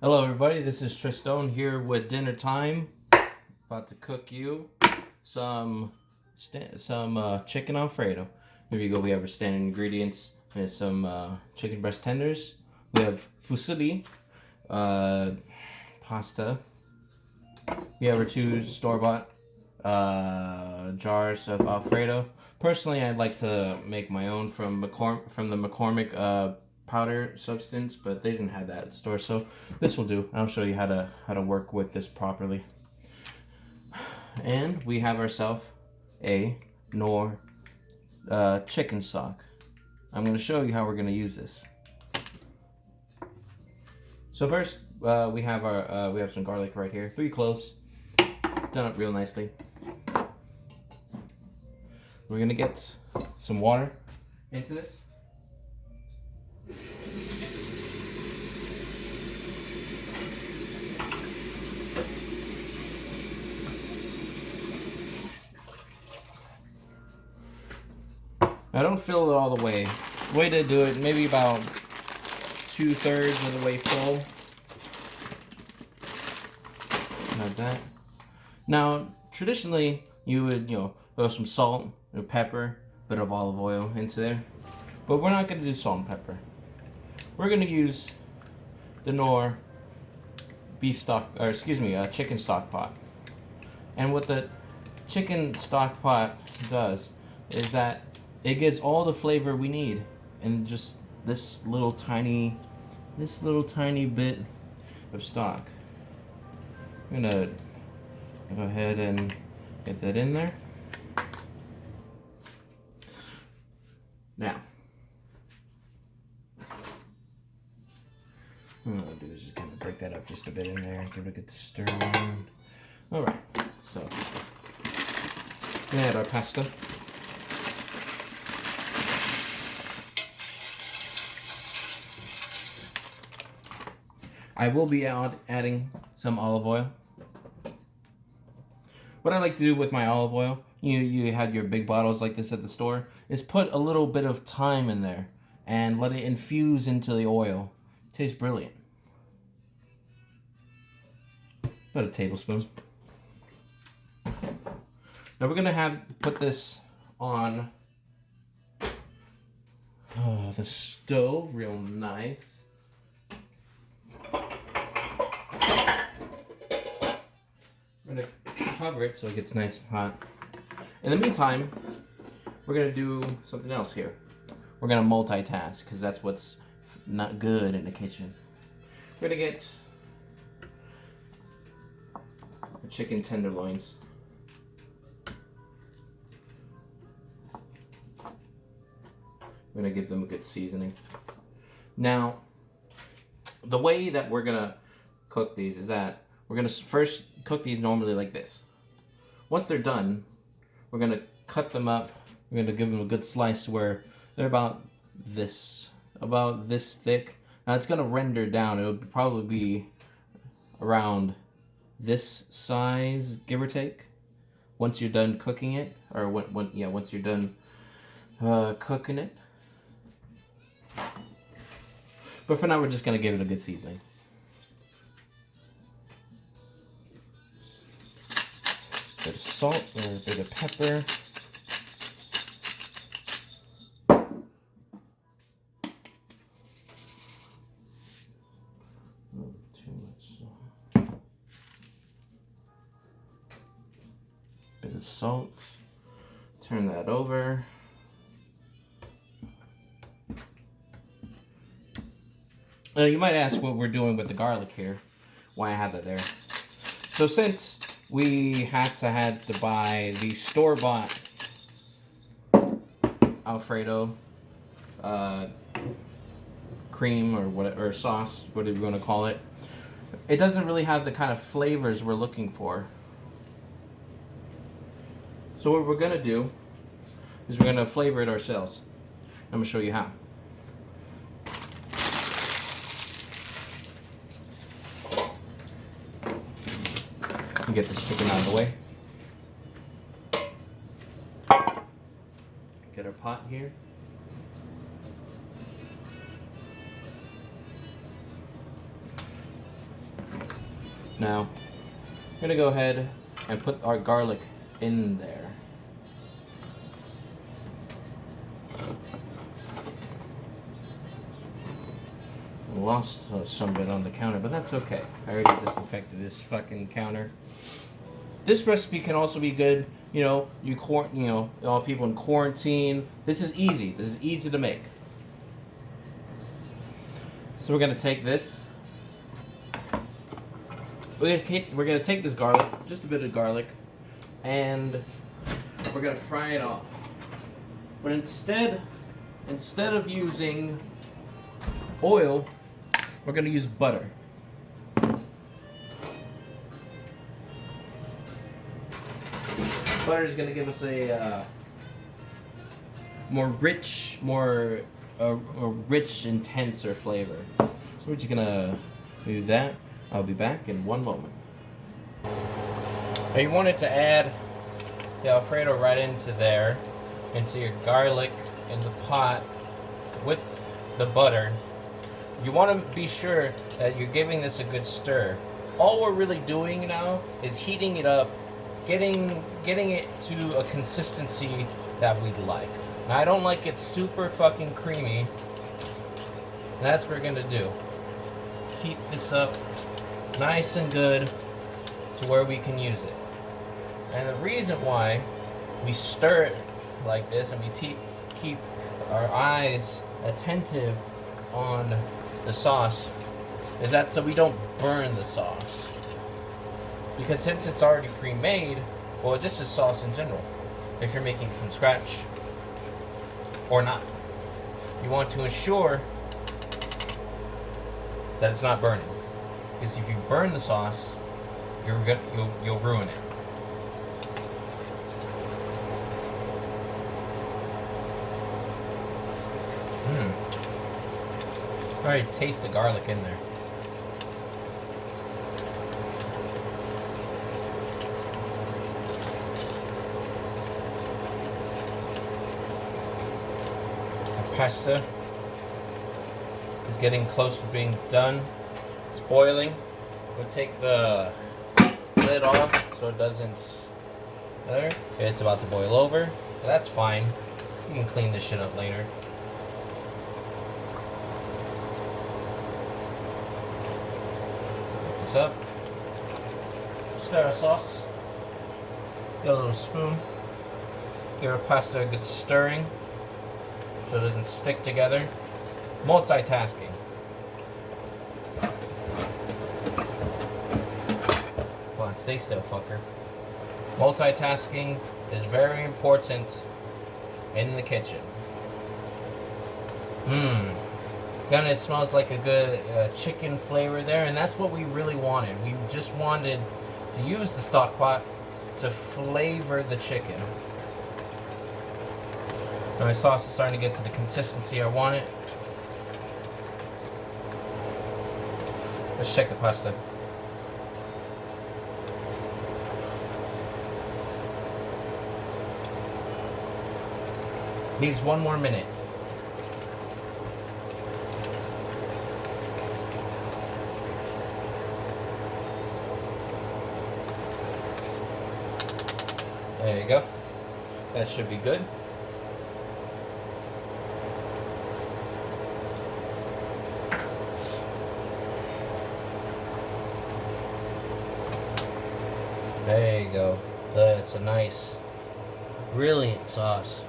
Hello everybody, this is Tristone here with dinner time. About to cook you some chicken Alfredo. Here we go, we have our standard ingredients. We have some chicken breast tenders. We have fusilli, pasta. We have our two store-bought jars of Alfredo. Personally, I'd like to make my own from the McCormick powder substance, but they didn't have that at the store, so this will do. I'll show you how to work with this properly. And we have ourselves a Knorr chicken stock. I'm going to show you how we're going to use this. So first, we have some garlic right here, 3 cloves, done up real nicely. We're going to get some water into this. Now don't fill it all the way. The way to do it, maybe about 2/3 of the way full. Like that. Now, traditionally, you would, throw some salt, pepper, a bit of olive oil into there. But we're not going to do salt and pepper. We're going to use the Knorr chicken stock pot. And what the chicken stock pot does is that it gets all the flavor we need in just this little tiny bit of stock. I'm gonna go ahead and get that in there. Now, what I'm gonna do is just kind of break that up just a bit in there, give it a good stir around. All right, so we're gonna add our pasta. I will be adding some olive oil. What I like to do with my olive oil, you have your big bottles like this at the store, is put a little bit of thyme in there and let it infuse into the oil. It tastes brilliant. About a tablespoon. Now we're gonna put this on the stove real nice. I'm going to cover it so it gets nice and hot. In the meantime, we're going to do something else here. We're going to multitask because that's what's not good in the kitchen. We're going to get the chicken tenderloins. We're going to give them a good seasoning. Now, the way that we're going to cook these is that we're going to first cook these normally like this. Once they're done, we're going to cut them up. We're going to give them a good slice where they're about this thick. Now it's going to render down. It'll probably be around this size, give or take, once you're done cooking it, or once you're done cooking it. But for now, we're just going to give it a good seasoning. A bit of salt or a bit of pepper. Too much salt. Bit of salt. Turn that over. You might ask what we're doing with the garlic here. Why I have that there. So since we had to buy the store-bought Alfredo cream or sauce, whatever you want to call it. It doesn't really have the kind of flavors we're looking for. So what we're gonna do is we're gonna flavor it ourselves. I'm gonna show you how. Get this chicken out of the way. Get our pot here. Now, I'm gonna go ahead and put our garlic in there. Lost some of it on the counter, but that's okay. I already disinfected this fucking counter. This recipe can also be good, all people in quarantine. This is easy. This is easy to make. So we're gonna take this. We're gonna take this garlic, just a bit of garlic, and we're gonna fry it off. But instead of using oil, we're gonna use butter. Butter is gonna give us a more rich, intenser flavor. So we're just gonna do that. I'll be back in one moment. Now you wanted to add the Alfredo right into your garlic in the pot with the butter. You want to be sure that you're giving this a good stir. All we're really doing now is heating it up, getting it to a consistency that we'd like. Now, I don't like it super fucking creamy. And that's what we're gonna do. Keep this up nice and good to where we can use it. And the reason why we stir it like this and we keep our eyes attentive on the sauce is that so we don't burn the sauce. Because since it's already pre-made, well, just as sauce in general, if you're making it from scratch or not, you want to ensure that it's not burning. Because if you burn the sauce, you'll ruin it. Alright, taste the garlic in there. The pasta is getting close to being done. It's boiling. We'll take the lid off so it doesn't. There. It's about to boil over. So that's fine. You can clean this shit up later. Put this up. Stir our sauce. Get a little spoon. Give our pasta a good stirring so it doesn't stick together. Multitasking. Come on, stay still, fucker. Multitasking is very important in the kitchen. Kind of smells like a good chicken flavor there, and that's what we really wanted. We just wanted to use the stock pot to flavor the chicken. Now my sauce is starting to get to the consistency I want it. Let's check the pasta. Needs one more minute. There you go. That should be good. There you go. That's a nice, brilliant sauce.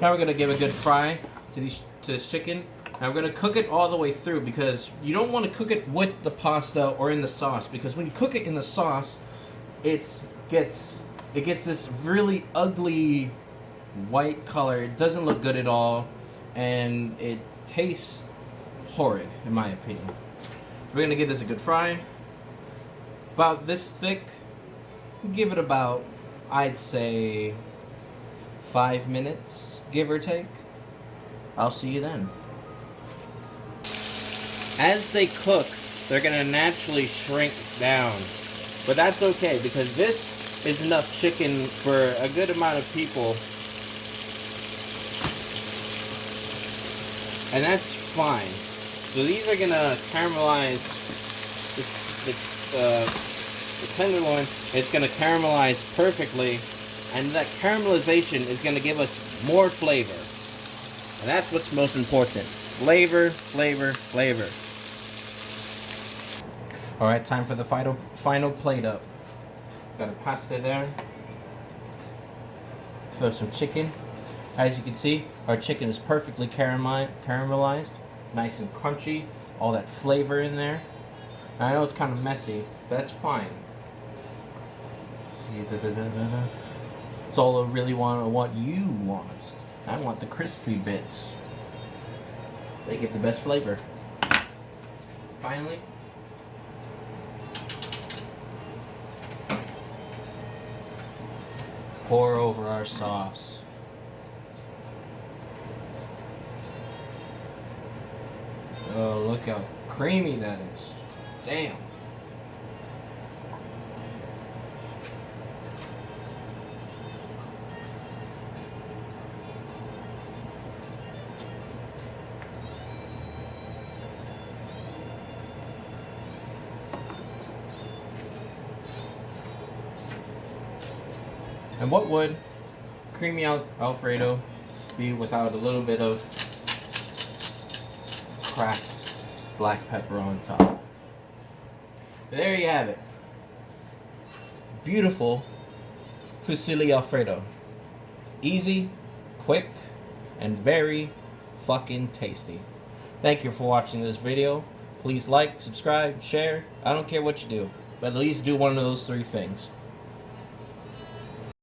Now we're gonna give a good fry to this chicken. Now we're gonna cook it all the way through because you don't want to cook it with the pasta or in the sauce, because when you cook it in the sauce, it gets this really ugly white color. It doesn't look good at all, and it tastes horrid in my opinion. We're gonna give this a good fry. About this thick. Give it about, I'd say, 5 minutes, give or take. I'll see you then. As they cook, they're gonna naturally shrink down. But that's okay, because this is enough chicken for a good amount of people. and that's fine. So these are gonna caramelize the tenderloin. It's gonna caramelize perfectly, and that caramelization is gonna give us more flavor. And that's what's most important. Flavor, flavor, flavor. All right, time for the final plate up. Got a pasta there. Throw some chicken. As you can see, our chicken is perfectly caramelized. Nice and crunchy. All that flavor in there. I know it's kind of messy, but that's fine. See, it's all I really want. What you want. I want the crispy bits. They get the best flavor. Finally, pour over our sauce. Oh, look how creamy that is. Damn. And what would creamy Alfredo be without a little bit of cracked black pepper on top? There you have it. Beautiful Fusilli Alfredo. Easy, quick, and very fucking tasty. Thank you for watching this video. Please like, subscribe, share. I don't care what you do, but at least do one of those 3 things.